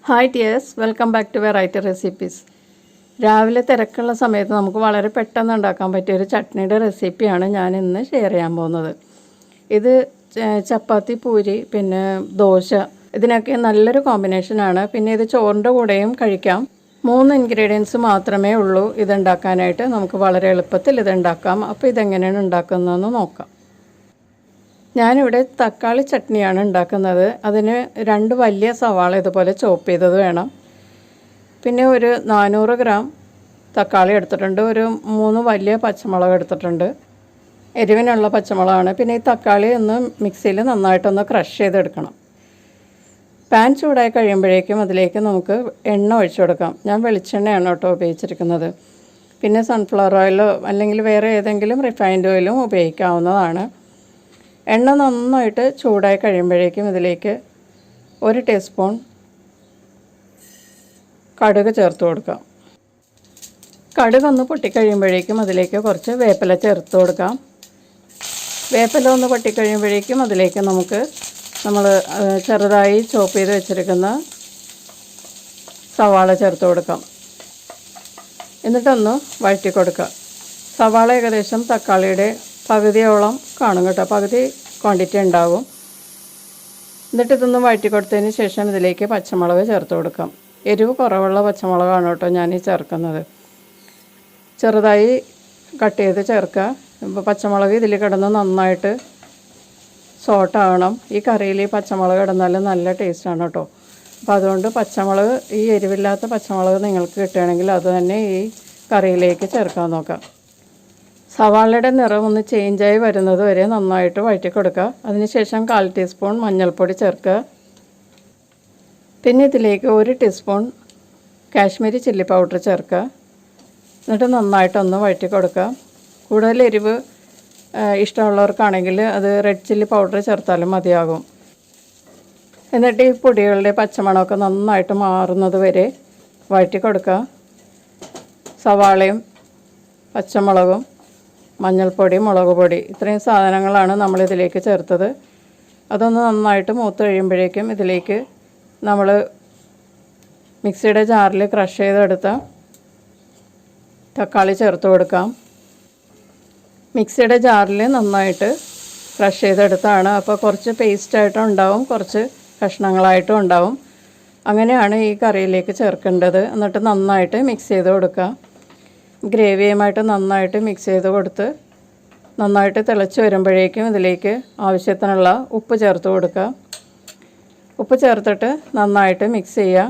Hi dears, welcome back to variety recipes. രാവിലെ തിരക്കുള്ള സമയത്ത് നമുക്ക് വളരെ പെട്ടെന്ന് ഉണ്ടാക്കാൻ പറ്റിയൊരു ചട്നിയുടെ റെസിപ്പിയാണ് ഞാൻ ഇന്ന് ഷെയർ ചെയ്യാൻ പോകുന്നത്. ഇത് ചപ്പാത്തി, പൂരി, പിന്നെ ദോശ, ഇതിനൊക്കെ നല്ലൊരു കോമ്പിനേഷനാണ്. പിന്നെ ഇത് ചോറിൻ്റെ കൂടെയും കഴിക്കാം. 3 ഇൻഗ്രീഡിയൻസ് മാത്രമേ ഉള്ളൂ ഇതുണ്ടാക്കാനായിട്ട്. നമുക്ക് വളരെ എളുപ്പത്തിൽ ഇതുണ്ടാക്കാം. അപ്പോൾ ഇതെങ്ങനെയാണ് ഉണ്ടാക്കുന്നതെന്ന് നോക്കാം. ഞാനിവിടെ തക്കാളി ചട്നിയാണ് ഉണ്ടാക്കുന്നത്. അതിന് 2 വലിയ സവാള ഇതുപോലെ ചോപ്പ് ചെയ്തത് വേണം. പിന്നെ ഒരു 400 ഗ്രാം തക്കാളി എടുത്തിട്ടുണ്ട്. ഒരു 3 വലിയ പച്ചമുളക് എടുത്തിട്ടുണ്ട്. എരിവിനുള്ള പച്ചമുളകാണ്. പിന്നെ ഈ തക്കാളി ഒന്ന് മിക്സിയിൽ നന്നായിട്ടൊന്ന് ക്രഷ് ചെയ്തെടുക്കണം. പാൻ ചൂടായി കഴിയുമ്പോഴേക്കും അതിലേക്ക് നമുക്ക് എണ്ണ ഒഴിച്ചു കൊടുക്കാം. ഞാൻ വെളിച്ചെണ്ണയാണ് കേട്ടോ ഉപയോഗിച്ചിരിക്കുന്നത്. പിന്നെ സൺഫ്ലവർ ഓയിലോ അല്ലെങ്കിൽ വേറെ ഏതെങ്കിലും റിഫൈൻഡ് ഓയിലും ഉപയോഗിക്കാവുന്നതാണ്. എണ്ണ നന്നായിട്ട് ചൂടായി കഴിയുമ്പോഴേക്കും ഇതിലേക്ക് 1 ടീസ്പൂൺ കടുക് ചേർത്ത് കൊടുക്കാം. കടുകൊന്ന് പൊട്ടിക്കഴിയുമ്പോഴേക്കും അതിലേക്ക് കുറച്ച് വേപ്പില ചേർത്ത് കൊടുക്കാം. വേപ്പില ഒന്ന് പൊട്ടിക്കഴിയുമ്പോഴേക്കും അതിലേക്ക് നമ്മൾ ചെറുതായി ചോപ്പ് ചെയ്ത് വെച്ചിരിക്കുന്ന സവാള ചേർത്ത് കൊടുക്കാം. എന്നിട്ടൊന്ന് വഴറ്റി കൊടുക്കുക. സവാള ഏകദേശം തക്കാളിയുടെ പകുതിയോളം കാണും കേട്ടോ, പകുതി ക്വാണ്ടിറ്റി ഉണ്ടാകും. എന്നിട്ട് ഇതൊന്ന് വഴറ്റി കൊടുത്തതിന് ശേഷം ഇതിലേക്ക് പച്ചമുളക് ചേർത്ത് കൊടുക്കാം. എരിവ് കുറവുള്ള പച്ചമുളകാണ് കേട്ടോ ഞാൻ ഈ ചേർക്കുന്നത്. ചെറുതായി കട്ട് ചെയ്ത് ചേർക്കുക. ഇപ്പോൾ പച്ചമുളക് ഇതിൽ കിടന്ന് നന്നായിട്ട് സോട്ടാകണം. ഈ കറിയിൽ ഈ പച്ചമുളക് കിടന്നാൽ നല്ല ടേസ്റ്റാണ് കേട്ടോ. അപ്പോൾ അതുകൊണ്ട് പച്ചമുളക്, ഈ എരിവില്ലാത്ത പച്ചമുളക് നിങ്ങൾക്ക് കിട്ടുകയാണെങ്കിൽ അത് തന്നെ ഈ കറിയിലേക്ക് ചേർക്കാൻ നോക്കാം. സവാളയുടെ നിറം ഒന്ന് ചേഞ്ചായി വരുന്നത് വരെ നന്നായിട്ട് വഴറ്റി കൊടുക്കുക. അതിനുശേഷം 1/4 ടീസ്പൂൺ മഞ്ഞൾപ്പൊടി ചേർക്കുക. പിന്നെ ഇതിലേക്ക് 1 ടീസ്പൂൺ കാശ്മീരി ചില്ലി പൗഡർ ചേർക്കുക. എന്നിട്ട് നന്നായിട്ടൊന്ന് വഴറ്റി കൊടുക്കുക. കൂടുതൽ എരിവ് ഇഷ്ടമുള്ളവർക്കാണെങ്കിൽ അത് റെഡ് ചില്ലി പൗഡർ ചേർത്താലും മതിയാകും. എന്നിട്ട് ഈ പൊടികളുടെ പച്ചമണമൊക്കെ നന്നായിട്ട് മാറുന്നത് വരെ വഴറ്റി കൊടുക്കുക. സവാളയും പച്ചമുളകും മഞ്ഞൾപ്പൊടി, മുളക് പൊടി, ഇത്രയും സാധനങ്ങളാണ് നമ്മളിതിലേക്ക് ചേർത്തത്. അതൊന്ന് നന്നായിട്ട് മൂത്ത് കഴിയുമ്പോഴേക്കും ഇതിലേക്ക് നമ്മൾ മിക്സിയുടെ ജാറിൽ ക്രഷ് ചെയ്തെടുത്ത തക്കാളി ചേർത്ത് കൊടുക്കാം. മിക്സിയുടെ ജാറിൽ നന്നായിട്ട് ക്രഷ് ചെയ്തെടുത്താണ്. അപ്പോൾ കുറച്ച് പേസ്റ്റായിട്ടും ഉണ്ടാവും, കുറച്ച് കഷ്ണങ്ങളായിട്ടും ഉണ്ടാവും. അങ്ങനെയാണ് ഈ കറിയിലേക്ക് ചേർക്കേണ്ടത്. എന്നിട്ട് നന്നായിട്ട് മിക്സ് ചെയ്ത് കൊടുക്കുക. ഗ്രേവിയുമായിട്ട് നന്നായിട്ട് മിക്സ് ചെയ്ത് കൊടുത്ത് നന്നായിട്ട് തിളച്ച് വരുമ്പോഴേക്കും ഇതിലേക്ക് ആവശ്യത്തിനുള്ള ഉപ്പ് ചേർത്ത് കൊടുക്കുക. ഉപ്പ് ചേർത്തിട്ട് നന്നായിട്ട് മിക്സ് ചെയ്യുക.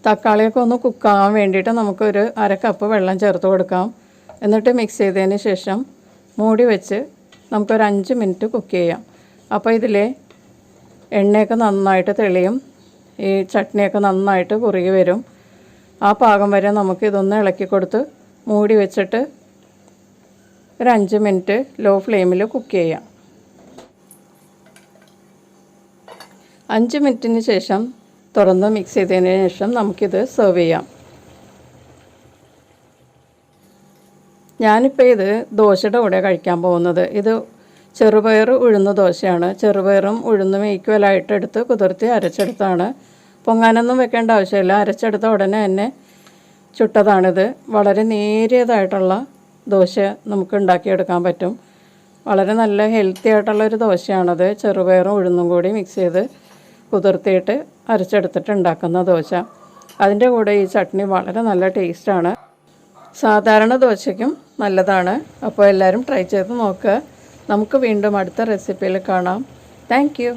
തക്കാളിയൊക്കെ ഒന്ന് കുക്കാകാൻ വേണ്ടിയിട്ട് നമുക്കൊരു 1/2 കപ്പ് വെള്ളം ചേർത്ത് കൊടുക്കാം. എന്നിട്ട് മിക്സ് ചെയ്തതിന് ശേഷം മൂടി വെച്ച് നമുക്കൊരു 5 മിനിറ്റ് കുക്ക് ചെയ്യാം. അപ്പോൾ ഇതിലെ എണ്ണയൊക്കെ നന്നായിട്ട് തെളിയും, ഈ ചട്നിയൊക്കെ നന്നായിട്ട് കുറുകി വരും. ആ പാകം വരെ നമുക്കിതൊന്ന് ഇളക്കി കൊടുത്ത് മൂടി വെച്ചിട്ട് ഒരു 5 മിനിറ്റ് ലോ ഫ്ലെയിമിൽ കുക്ക് ചെയ്യാം. 5 മിനിറ്റിന് ശേഷം തുറന്ന് മിക്സ് ചെയ്തതിന് ശേഷം നമുക്കിത് സെർവ് ചെയ്യാം. ഞാനിപ്പോൾ ഇത് ദോശയുടെ കൂടെ കഴിക്കാൻ പോകുന്നത്. ഇത് ചെറുപയർ ഉഴുന്ന് ദോശയാണ്. ചെറുപയറും ഉഴുന്നും ഈക്വലായിട്ട് എടുത്ത് കുതിർത്തി അരച്ചെടുത്താണ്. പൊങ്ങാനൊന്നും വെക്കേണ്ട ആവശ്യമില്ല. അരച്ചെടുത്ത ഉടനെ തന്നെ ചുട്ടതാണിത്. വളരെ നേരിയതായിട്ടുള്ള ദോശ നമുക്ക് ഉണ്ടാക്കിയെടുക്കാൻ പറ്റും. വളരെ നല്ല ഹെൽത്തി ആയിട്ടുള്ളൊരു ദോശയാണത്. ചെറുപയറും ഉഴുന്നും കൂടി മിക്സ് ചെയ്ത് കുതിർത്തിയിട്ട് അരച്ചെടുത്തിട്ട് ഉണ്ടാക്കുന്ന ദോശ. അതിൻ്റെ കൂടെ ഈ ചട്നി വളരെ നല്ല ടേസ്റ്റാണ്. സാധാരണ ദോശയ്ക്കും നല്ലതാണ്. അപ്പോൾ എല്ലാവരും ട്രൈ ചെയ്ത് നോക്കുക. നമുക്ക് വീണ്ടും അടുത്ത റെസിപ്പിയിൽ കാണാം. Thank you.